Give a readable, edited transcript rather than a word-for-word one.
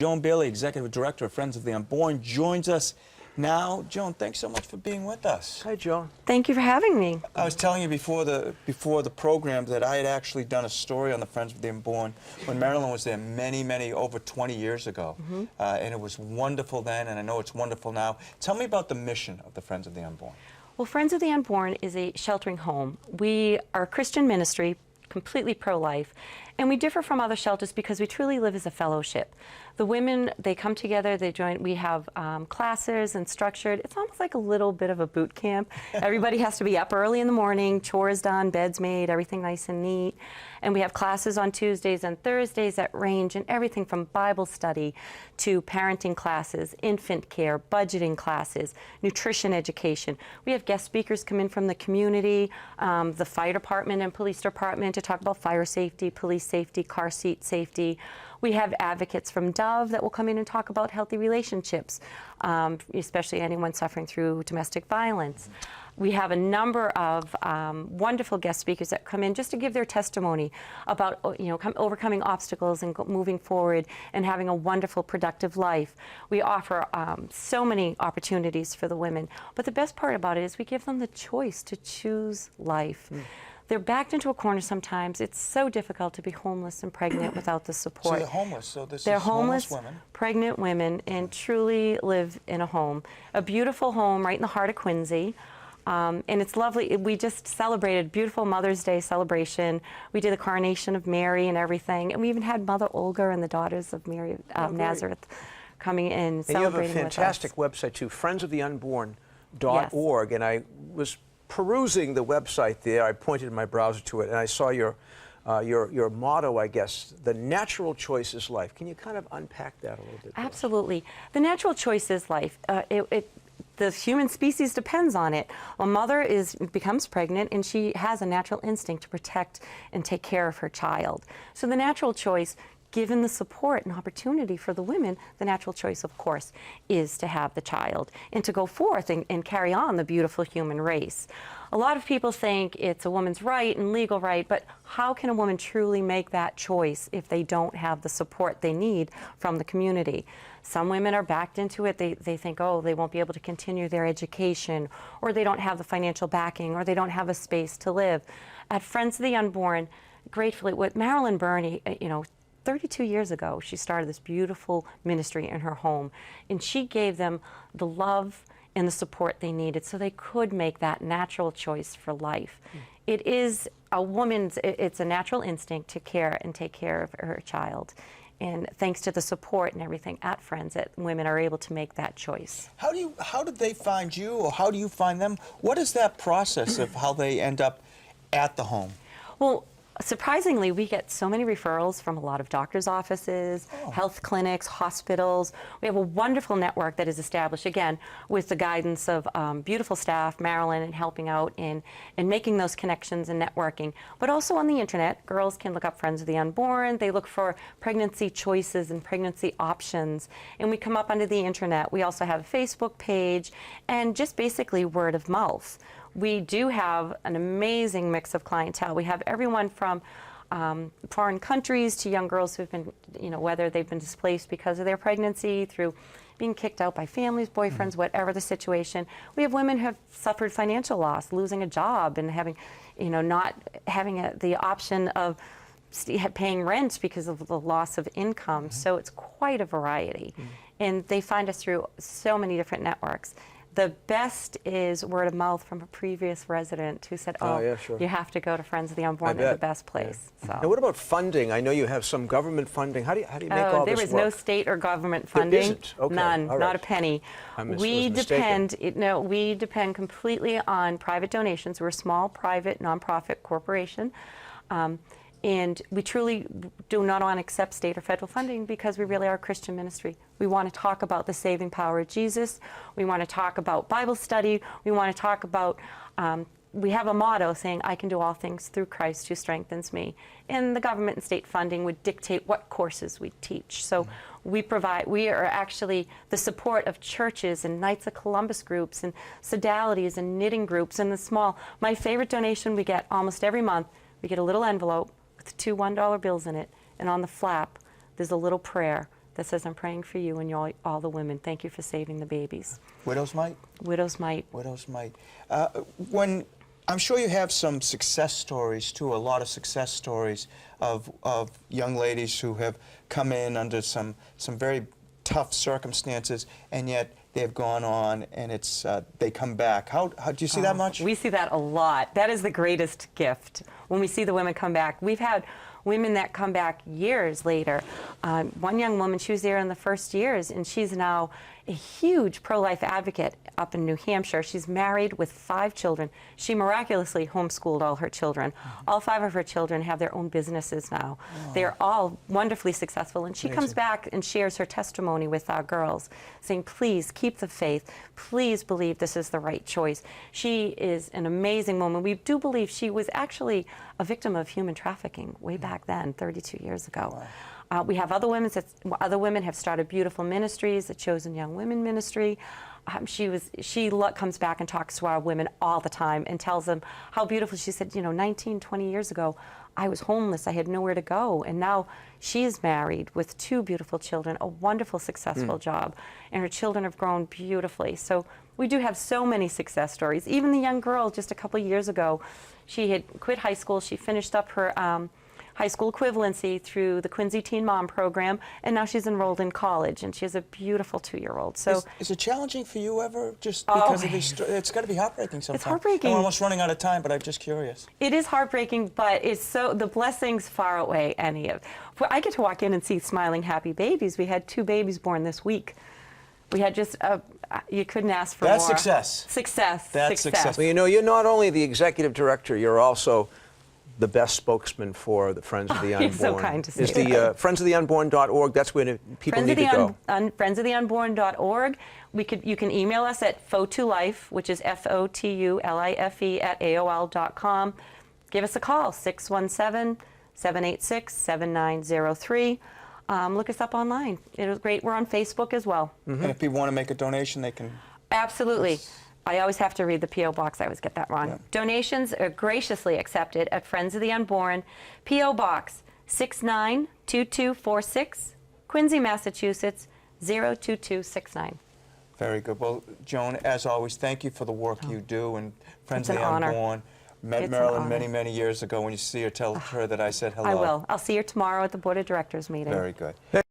Joan Bailey, Executive Director of Friends of the Unborn, joins us now. Joan, thanks so much for being with us. Hi, Joan. Thank you for having me. I was telling you before the program that I had actually done a story on the Friends of the Unborn when Marilyn was there many, over 20 years ago. And it was wonderful then, and I know it's wonderful now. Tell me about the mission of the Friends of the Unborn. Well, Friends of the Unborn is a sheltering home. We are a Christian ministry, completely pro-life, and we differ from other shelters because we truly live as a fellowship. The women, they come together, they join, we have classes and structured, it's almost like a little bit of a boot camp. Everybody has to be up early in the morning, chores done, beds made, everything nice and neat. And we have classes on Tuesdays and Thursdays that range in everything from Bible study to parenting classes, infant care, budgeting classes, nutrition education. We have guest speakers come in from the community, the fire department and police department to talk about fire safety, police safety, car seat safety. We have advocates from Dove that will come in and talk about healthy relationships, especially anyone suffering through domestic violence. We have a number of wonderful guest speakers that come in just to give their testimony about overcoming obstacles and moving forward and having a wonderful, productive life. We offer so many opportunities for the women, but the best part about it is we give them the choice to choose life. They're backed into a corner sometimes. It's so difficult to be homeless and pregnant without the support. So they're homeless, so they're is homeless women. Pregnant women, and truly live in a home. A beautiful home right in the heart of Quincy. And it's lovely. We just celebrated a beautiful Mother's Day celebration. We did the coronation of Mary and everything. And we even had Mother Olga and the daughters of Mary Nazareth coming in and celebrating with us. And you have a fantastic website too, friendsoftheunborn.org. Yes. And I was perusing the website there. I pointed my browser to it, and I saw your motto, I guess, the natural choice is life. Can you kind of unpack that a little bit? Absolutely. The natural choice is life. The human species depends on it. A mother becomes pregnant, and she has a natural instinct to protect and take care of her child. So the natural choice, given the support and opportunity for the women, the natural choice, of course, is to have the child and to go forth and carry on the beautiful human race. A lot of people think it's a woman's right and legal right, but how can a woman truly make that choice if they don't have the support they need from the community? Some women are backed into it. They think, oh, they won't be able to continue their education, or they don't have the financial backing, or they don't have a space to live. At Friends of the Unborn, gratefully, with Marilyn Burney, 32 years ago, she started this beautiful ministry in her home, and she gave them the love and the support they needed so they could make that natural choice for life. It is a woman's, it's a natural instinct to care and take care of her child. And thanks to the support and everything at Friends, that women are able to make that choice. How did they find you, or how do you find them? What is that process of how they end up at the home? Well, surprisingly, we get so many referrals from a lot of doctors' offices, health clinics, hospitals. We have a wonderful network that is established, again, with the guidance of beautiful staff, Marilyn, and helping out in making those connections and networking. But also on the internet, girls can look up Friends of the Unborn. They look for pregnancy choices and pregnancy options. And we come up onto the internet. We also have a Facebook page and just basically word of mouth. We do have an amazing mix of clientele. We have everyone from foreign countries to young girls who've been, whether they've been displaced because of their pregnancy, through being kicked out by families, boyfriends, whatever the situation. We have women who have suffered financial loss, losing a job and having, not having the option of paying rent because of the loss of income. So it's quite a variety. And they find us through so many different networks. The best is word of mouth from a previous resident who said, yeah, sure, you have to go to Friends of the Unborn. They're the best place. Yeah. So. Now, what about funding? I know you have some government funding. How do you make all this work? There is no state or government funding. There isn't? Okay. None, right. Not a penny. We depend completely on private donations. We're a small, private, nonprofit corporation. And we truly do not want to accept state or federal funding because we really are a Christian ministry. We want to talk about the saving power of Jesus. We want to talk about Bible study. We want to talk about, we have a motto saying, I can do all things through Christ who strengthens me. And the government and state funding would dictate what courses we teach. So we are actually the support of churches and Knights of Columbus groups and sodalities and knitting groups and the small. My favorite donation we get almost every month, we get a little envelope with 2 $1 bills in it, and on the flap there's a little prayer that says, I'm praying for you and all the women. Thank you for saving the babies. Widow's Mite? Widow's Mite. Widow's Mite. I'm sure you have some success stories, too, a lot of success stories of young ladies who have come in under some very tough circumstances, and yet they've gone on and they come back. How do you see that much? We see that a lot. That is the greatest gift, when we see the women come back. We've had women that come back years later. One young woman, she was there in the first years, and she's now a huge pro-life advocate up in New Hampshire. She's married with 5 children. She miraculously homeschooled all her children. All 5 of her children have their own businesses now. They're all wonderfully successful, and she comes back and shares her testimony with our girls, saying, please keep the faith. Please believe this is the right choice. She is an amazing woman. We do believe she was actually a victim of human trafficking way back then, 32 years ago. Wow. We have other women have started beautiful ministries, the Chosen Young Women Ministry. She comes back and talks to our women all the time and tells them how beautiful. She said, 19, 20 years ago, I was homeless. I had nowhere to go. And now she is married with 2 beautiful children, a wonderful, successful job. And her children have grown beautifully. So we do have so many success stories. Even the young girl just a couple years ago, she had quit high school. She finished up her high school equivalency through the Quincy Teen Mom program, and now she's enrolled in college, and she has a beautiful 2-year-old. So, is it challenging for you ever, just because of these? It's got to be heartbreaking sometimes. It's heartbreaking. I'm almost running out of time, but I'm just curious. It is heartbreaking, but the blessings far outweigh any of. I get to walk in and see smiling, happy babies. We had 2 babies born this week. We had just you couldn't ask for more. That's success. Success. That's success. Well, you're not only the executive director, you're also the best spokesman for the Friends of the Unborn. You're so kind to say Is the friendsoftheunborn.org, that's where people need to go. Friendsoftheunborn.org. You can email us at FOTULIFE, which is FOTULIFE @AOL.com. Give us a call, 617-786-7903. Look us up online. It was great. We're on Facebook as well. And if people want to make a donation, they can. Absolutely. I always have to read the P.O. Box. I always get that wrong. Yeah. Donations are graciously accepted at Friends of the Unborn, P.O. Box 692246, Quincy, Massachusetts 02269. Very good. Well, Joan, as always, thank you for the work you do. And Friends of It's the an honor. Unborn. Met It's an Marilyn honor. many, many years ago. When you see her, tell her that I said hello. I will. I'll see you tomorrow at the Board of Directors meeting. Very good.